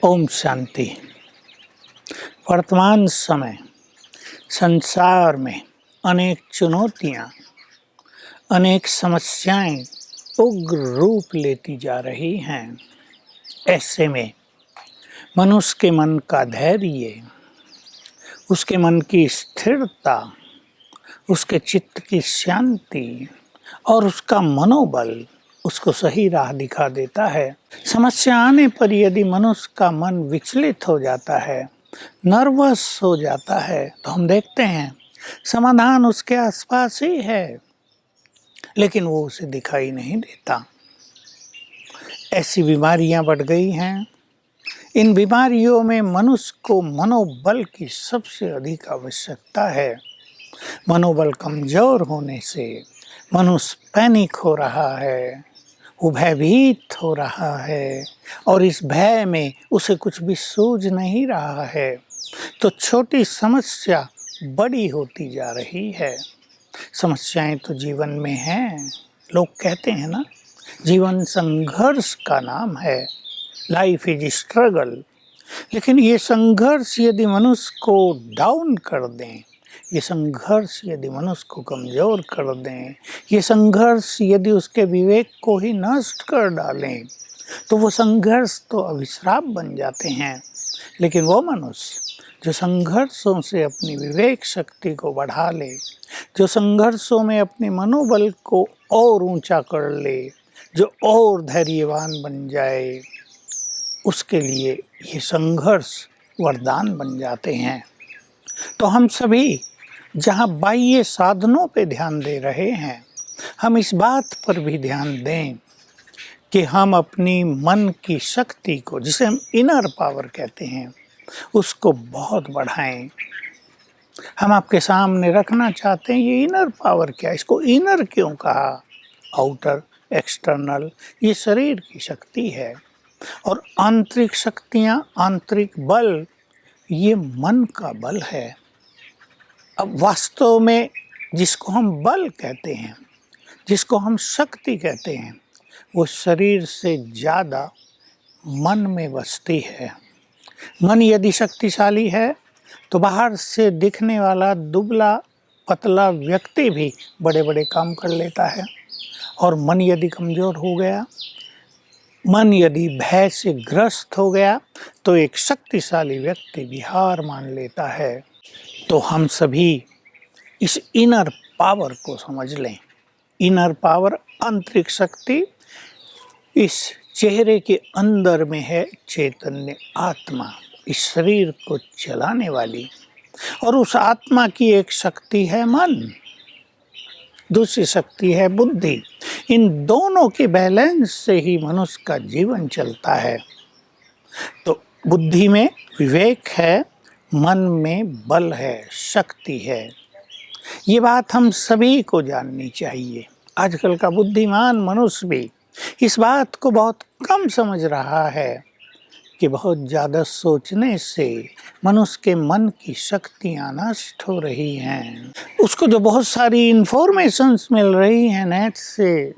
ओम शांति। वर्तमान समय संसार में अनेक चुनौतियां, अनेक समस्याएं उग्र रूप लेती जा रही हैं। ऐसे में मनुष्य के मन का धैर्य, उसके मन की स्थिरता, उसके चित्त की शांति और उसका मनोबल उसको सही राह दिखा देता है। समस्या आने पर यदि मनुष्य का मन विचलित हो जाता है, नर्वस हो जाता है, तो हम देखते हैं समाधान उसके आसपास ही है, लेकिन वो उसे दिखाई नहीं देता। ऐसी बीमारियां बढ़ गई हैं। इन बीमारियों में मनुष्य को मनोबल की सबसे अधिक आवश्यकता है। मनोबल कमजोर होने से मनुष्य पैनिक हो रहा है, वो भयभीत हो रहा है और इस भय में उसे कुछ भी सूझ नहीं रहा है, तो छोटी समस्या बड़ी होती जा रही है। समस्याएं तो जीवन में हैं। लोग कहते हैं ना, जीवन संघर्ष का नाम है, लाइफ इज स्ट्रगल। लेकिन ये संघर्ष यदि मनुष्य को डाउन कर दें, ये संघर्ष यदि मनुष्य को कमजोर कर दें, ये संघर्ष यदि उसके विवेक को ही नष्ट कर डालें, तो वो संघर्ष तो अभिश्राप बन जाते हैं। लेकिन वो मनुष्य जो संघर्षों से अपनी विवेक शक्ति को बढ़ा ले, जो संघर्षों में अपने मनोबल को और ऊंचा कर ले, जो और धैर्यवान बन जाए, उसके लिए ये संघर्ष वरदान बन जाते हैं। तो हम सभी जहाँ बाह्य साधनों पे ध्यान दे रहे हैं, हम इस बात पर भी ध्यान दें कि हम अपनी मन की शक्ति को, जिसे हम इनर पावर कहते हैं, उसको बहुत बढ़ाएं। हम आपके सामने रखना चाहते हैं ये इनर पावर क्या है, इसको इनर क्यों कहा? आउटर, एक्सटर्नल, ये शरीर की शक्ति है, और आंतरिक शक्तियाँ, आंतरिक बल, ये मन का बल है। अब वास्तव में जिसको हम बल कहते हैं, जिसको हम शक्ति कहते हैं, वो शरीर से ज़्यादा मन में बसती है। मन यदि शक्तिशाली है तो बाहर से दिखने वाला दुबला पतला व्यक्ति भी बड़े बड़े काम कर लेता है, और मन यदि कमज़ोर हो गया, मन यदि भय से ग्रस्त हो गया, तो एक शक्तिशाली व्यक्ति भी हार मान लेता है। तो हम सभी इस इनर पावर को समझ लें। इनर पावर, आंतरिक शक्ति, इस चेहरे के अंदर में है चैतन्य आत्मा, इस शरीर को चलाने वाली, और उस आत्मा की एक शक्ति है मन, दूसरी शक्ति है बुद्धि। इन दोनों के बैलेंस से ही मनुष्य का जीवन चलता है। तो बुद्धि में विवेक है, मन में बल है, शक्ति है। ये बात हम सभी को जाननी चाहिए। आजकल का बुद्धिमान मनुष्य भी इस बात को बहुत कम समझ रहा है कि बहुत ज़्यादा सोचने से मनुष्य के मन की शक्तियाँ नष्ट हो रही हैं। उसको जो बहुत सारी इन्फॉर्मेशंस मिल रही हैं नेट से,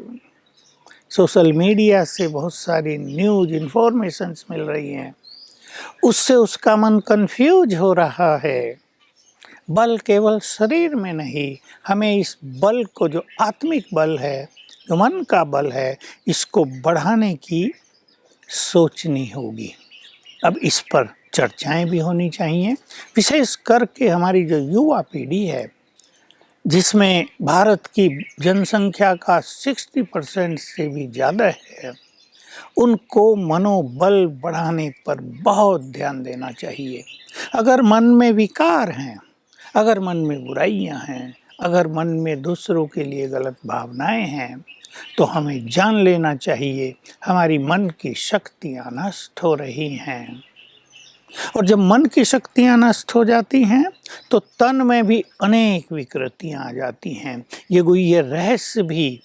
सोशल मीडिया से बहुत सारी न्यूज़ इन्फॉर्मेशंस मिल रही हैं, उससे उसका मन कंफ्यूज हो रहा है। बल केवल शरीर में नहीं, हमें इस बल को, जो आत्मिक बल है, जो मन का बल है, इसको बढ़ाने की सोचनी होगी। अब इस पर चर्चाएं भी होनी चाहिए, विशेष करके हमारी जो युवा पीढ़ी है, जिसमें भारत की जनसंख्या का 60% से भी ज़्यादा है, उनको मनोबल बढ़ाने पर बहुत ध्यान देना चाहिए। अगर मन में विकार हैं, अगर मन में बुराइयां हैं, अगर मन में दूसरों के लिए गलत भावनाएं हैं, तो हमें जान लेना चाहिए हमारी मन की शक्तियां नष्ट हो रही हैं। और जब मन की शक्तियां नष्ट हो जाती हैं, तो तन में भी अनेक विकृतियां आ जाती हैं। ये रहस्य भी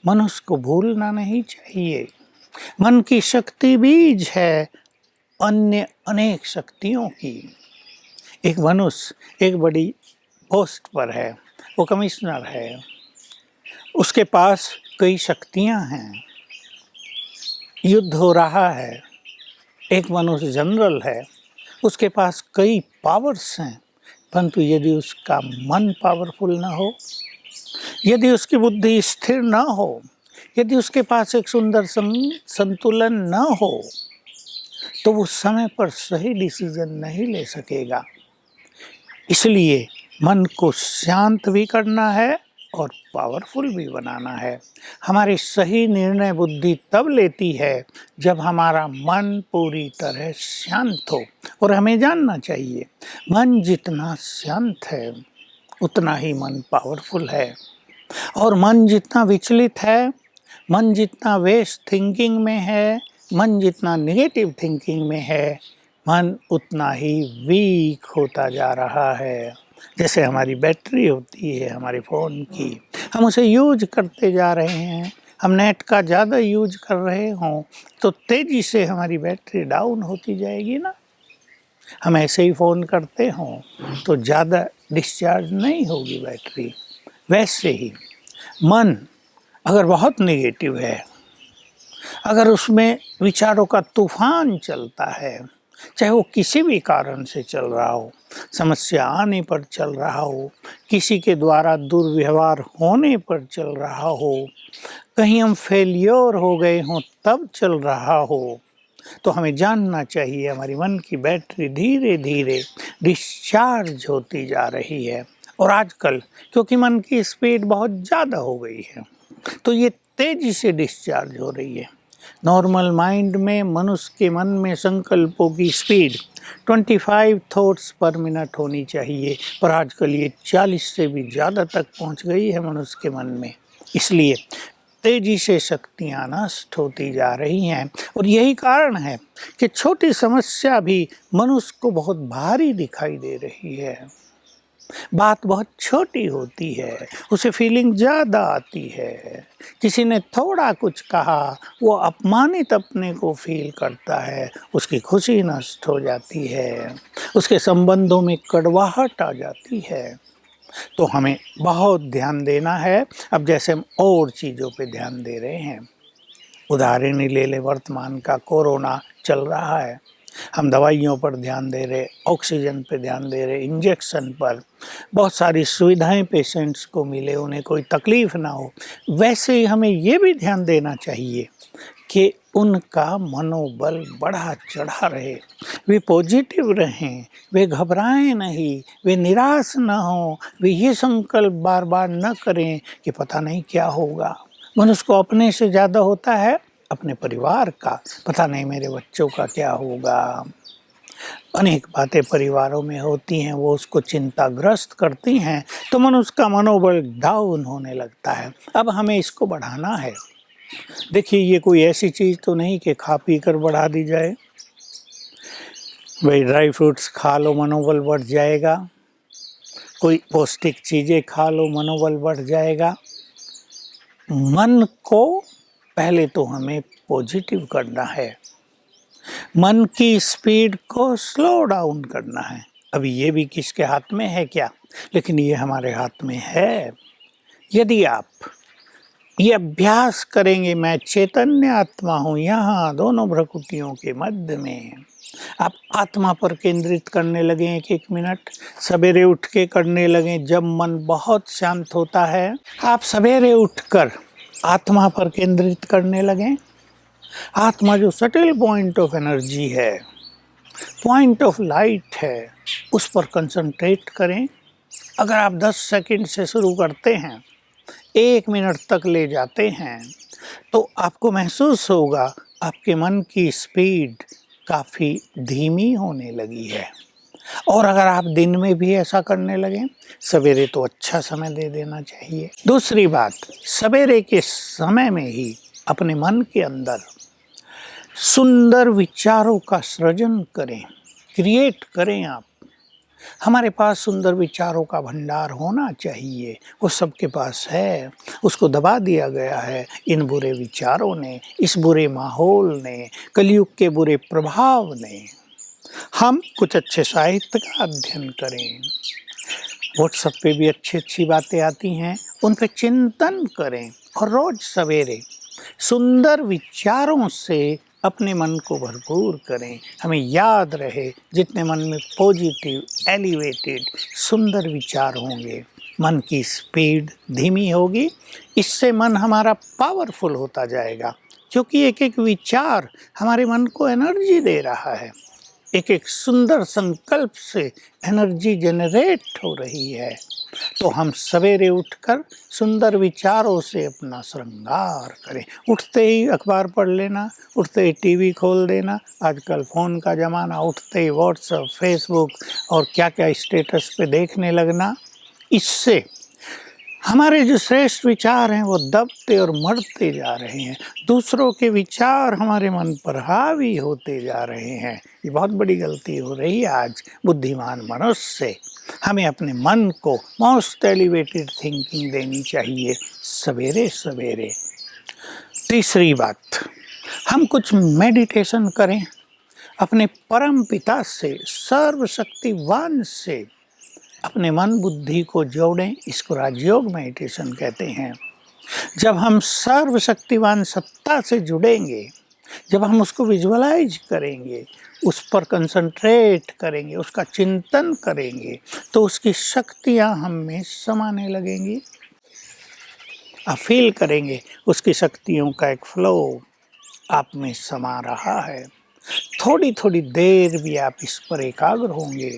मनुष्य को भूलना नहीं चाहिए। मन की शक्ति बीज है अन्य अनेक शक्तियों की। एक मनुष्य एक बड़ी पोस्ट पर है, वो कमिश्नर है, उसके पास कई शक्तियां हैं, युद्ध हो रहा है, एक मनुष्य जनरल है, उसके पास कई पावर्स हैं, परंतु यदि उसका मन पावरफुल ना हो, यदि उसकी बुद्धि स्थिर ना हो, यदि उसके पास एक सुंदर संतुलन न हो, तो वो समय पर सही डिसीजन नहीं ले सकेगा। इसलिए मन को शांत भी करना है और पावरफुल भी बनाना है। हमारी सही निर्णय बुद्धि तब लेती है जब हमारा मन पूरी तरह शांत हो। और हमें जानना चाहिए, मन जितना शांत है उतना ही मन पावरफुल है। और मन जितना विचलित है, मन जितना वेस्ट थिंकिंग में है, मन जितना नेगेटिव थिंकिंग में है, मन उतना ही वीक होता जा रहा है। जैसे हमारी बैटरी होती है हमारे फ़ोन की, हम उसे यूज करते जा रहे हैं, हम नेट का ज़्यादा यूज कर रहे हों तो तेज़ी से हमारी बैटरी डाउन होती जाएगी ना। हम ऐसे ही फ़ोन करते हों तो ज़्यादा डिस्चार्ज नहीं होगी बैटरी। वैसे ही मन अगर बहुत नेगेटिव है, अगर उसमें विचारों का तूफान चलता है, चाहे वो किसी भी कारण से चल रहा हो, समस्या आने पर चल रहा हो, किसी के द्वारा दुर्व्यवहार होने पर चल रहा हो, कहीं हम फेलियर हो गए हों तब चल रहा हो, तो हमें जानना चाहिए हमारी मन की बैटरी धीरे धीरे डिस्चार्ज होती जा रही है। और आजकल क्योंकि मन की स्पीड बहुत ज़्यादा हो गई है तो ये तेज़ी से डिस्चार्ज हो रही है। नॉर्मल माइंड में मनुष्य के मन में संकल्पों की स्पीड 25 थॉट्स पर मिनट होनी चाहिए, पर आजकल ये 40 से भी ज़्यादा तक पहुंच गई है मनुष्य के मन में। इसलिए तेजी से शक्तियाँ नष्ट होती जा रही हैं और यही कारण है कि छोटी समस्या भी मनुष्य को बहुत भारी दिखाई दे रही है। बात बहुत छोटी होती है, उसे फीलिंग ज़्यादा आती है। किसी ने थोड़ा कुछ कहा, वो अपमानित अपने को फील करता है, उसकी खुशी नष्ट हो जाती है, उसके संबंधों में कड़वाहट आ जाती है। तो हमें बहुत ध्यान देना है। अब जैसे हम और चीज़ों पे ध्यान दे रहे हैं, उदाहरण ही ले लें, वर्तमान का कोरोना चल रहा है, हम दवाइयों पर ध्यान दे रहे, ऑक्सीजन पे ध्यान दे रहे, इंजेक्शन पर, बहुत सारी सुविधाएं पेशेंट्स को मिले, उन्हें कोई तकलीफ़ ना हो। वैसे ही हमें ये भी ध्यान देना चाहिए कि उनका मनोबल बढ़ा चढ़ा रहे, वे पॉजिटिव रहें, वे घबराएं नहीं, वे निराश न हों, वे ये संकल्प बार बार न करें कि पता नहीं क्या होगा। मनुष्य को अपने से ज़्यादा होता है अपने परिवार का, पता नहीं मेरे बच्चों का क्या होगा। अनेक बातें परिवारों में होती हैं, वो उसको चिंताग्रस्त करती हैं, तो मनुष्य का मनोबल डाउन होने लगता है। अब हमें इसको बढ़ाना है। देखिए, ये कोई ऐसी चीज़ तो नहीं कि खा पी कर बढ़ा दी जाए। भाई ड्राई फ्रूट्स खा लो मनोबल बढ़ जाएगा, कोई पौष्टिक चीज़ें खा लो मनोबल बढ़ जाएगा। मन को पहले तो हमें पॉजिटिव करना है, मन की स्पीड को स्लो डाउन करना है। अभी ये भी किसके हाथ में है क्या, लेकिन ये हमारे हाथ में है। यदि आप ये अभ्यास करेंगे, मैं चैतन्य आत्मा हूँ यहाँ दोनों भ्रकुटियों के मध्य में, आप आत्मा पर केंद्रित करने लगें, एक मिनट सवेरे उठ के करने लगें। जब मन बहुत शांत होता है, आप सवेरे उठकर आत्मा पर केंद्रित करने लगें। आत्मा जो सटल पॉइंट ऑफ एनर्जी है, पॉइंट ऑफ लाइट है, उस पर कंसंट्रेट करें। अगर आप 10 सेकंड से शुरू करते हैं, 1 मिनट तक ले जाते हैं, तो आपको महसूस होगा आपके मन की स्पीड काफ़ी धीमी होने लगी है। और अगर आप दिन में भी ऐसा करने लगें, सवेरे तो अच्छा समय दे देना चाहिए। दूसरी बात, सवेरे के समय में ही अपने मन के अंदर सुंदर विचारों का सृजन करें, क्रिएट करें। आप, हमारे पास सुंदर विचारों का भंडार होना चाहिए, वो सबके पास है, उसको दबा दिया गया है इन बुरे विचारों ने, इस बुरे माहौल ने, कलयुग के बुरे प्रभाव ने। हम कुछ अच्छे साहित्य का अध्ययन करें, व्हाट्सएप पे भी अच्छी अच्छी बातें आती हैं, उन पर चिंतन करें और रोज सवेरे सुंदर विचारों से अपने मन को भरपूर करें। हमें याद रहे, जितने मन में पॉजिटिव, एलिवेटेड, सुंदर विचार होंगे, मन की स्पीड धीमी होगी। इससे मन हमारा पावरफुल होता जाएगा, क्योंकि एक एक विचार हमारे मन को एनर्जी दे रहा है। एक एक सुंदर संकल्प से एनर्जी जनरेट हो रही है। तो हम सवेरे उठकर सुंदर विचारों से अपना श्रृंगार करें। उठते ही अखबार पढ़ लेना, उठते ही टीवी खोल देना, आजकल फ़ोन का ज़माना, उठते ही व्हाट्सएप, फेसबुक और क्या क्या स्टेटस पे देखने लगना, इससे हमारे जो श्रेष्ठ विचार हैं वो दबते और मरते जा रहे हैं। दूसरों के विचार हमारे मन पर हावी होते जा रहे हैं। ये बहुत बड़ी गलती हो रही है आज बुद्धिमान मनुष्य से। हमें अपने मन को मोस्ट एलिवेटेड थिंकिंग देनी चाहिए सवेरे सवेरे। तीसरी बात, हम कुछ मेडिटेशन करें, अपने परम पिता से, सर्वशक्तिवान से अपने मन बुद्धि को जोड़ें। इसको राजयोग मेडिटेशन कहते हैं। जब हम सर्वशक्तिवान सत्ता से जुड़ेंगे, जब हम उसको विजुअलाइज करेंगे, उस पर कंसंट्रेट करेंगे, उसका चिंतन करेंगे, तो उसकी शक्तियाँ हम में समाने लगेंगी। आप फील करेंगे उसकी शक्तियों का एक फ्लो आप में समा रहा है। थोड़ी थोड़ी देर भी आप इस पर एकाग्र होंगे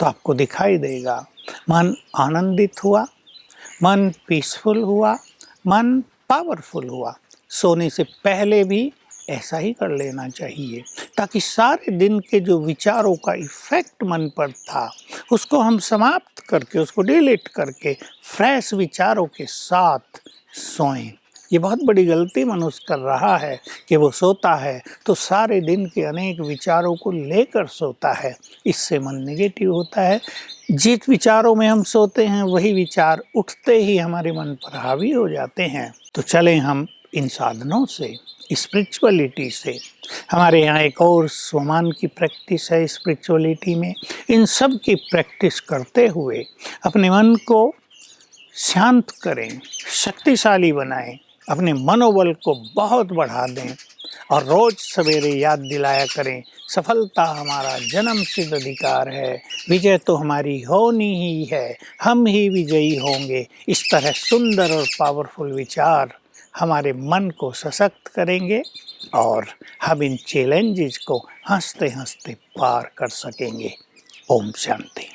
तो आपको दिखाई देगा मन आनंदित हुआ, मन पीसफुल हुआ, मन पावरफुल हुआ। सोने से पहले भी ऐसा ही कर लेना चाहिए, ताकि सारे दिन के जो विचारों का इफ़ेक्ट मन पर था उसको हम समाप्त करके, उसको डिलीट करके फ्रेश विचारों के साथ सोएं। ये बहुत बड़ी गलती मनुष्य कर रहा है कि वो सोता है तो सारे दिन के अनेक विचारों को लेकर सोता है। इससे मन नेगेटिव होता है। जिस विचारों में हम सोते हैं वही विचार उठते ही हमारे मन पर हावी हो जाते हैं। तो चलें हम इन साधनों से, स्पिरिचुअलिटी से, हमारे यहाँ एक और स्वमान की प्रैक्टिस है स्पिरिचुअलिटी में, इन सब की प्रैक्टिस करते हुए अपने मन को शांत करें, शक्तिशाली बनाएं, अपने मनोबल को बहुत बढ़ा दें और रोज़ सवेरे याद दिलाया करें, सफलता हमारा जन्म सिद्ध अधिकार है, विजय तो हमारी होनी ही है, हम ही विजयी होंगे। इस तरह सुंदर और पावरफुल विचार हमारे मन को सशक्त करेंगे और हम इन चैलेंजेस को हंसते हंसते पार कर सकेंगे। ओम शांति।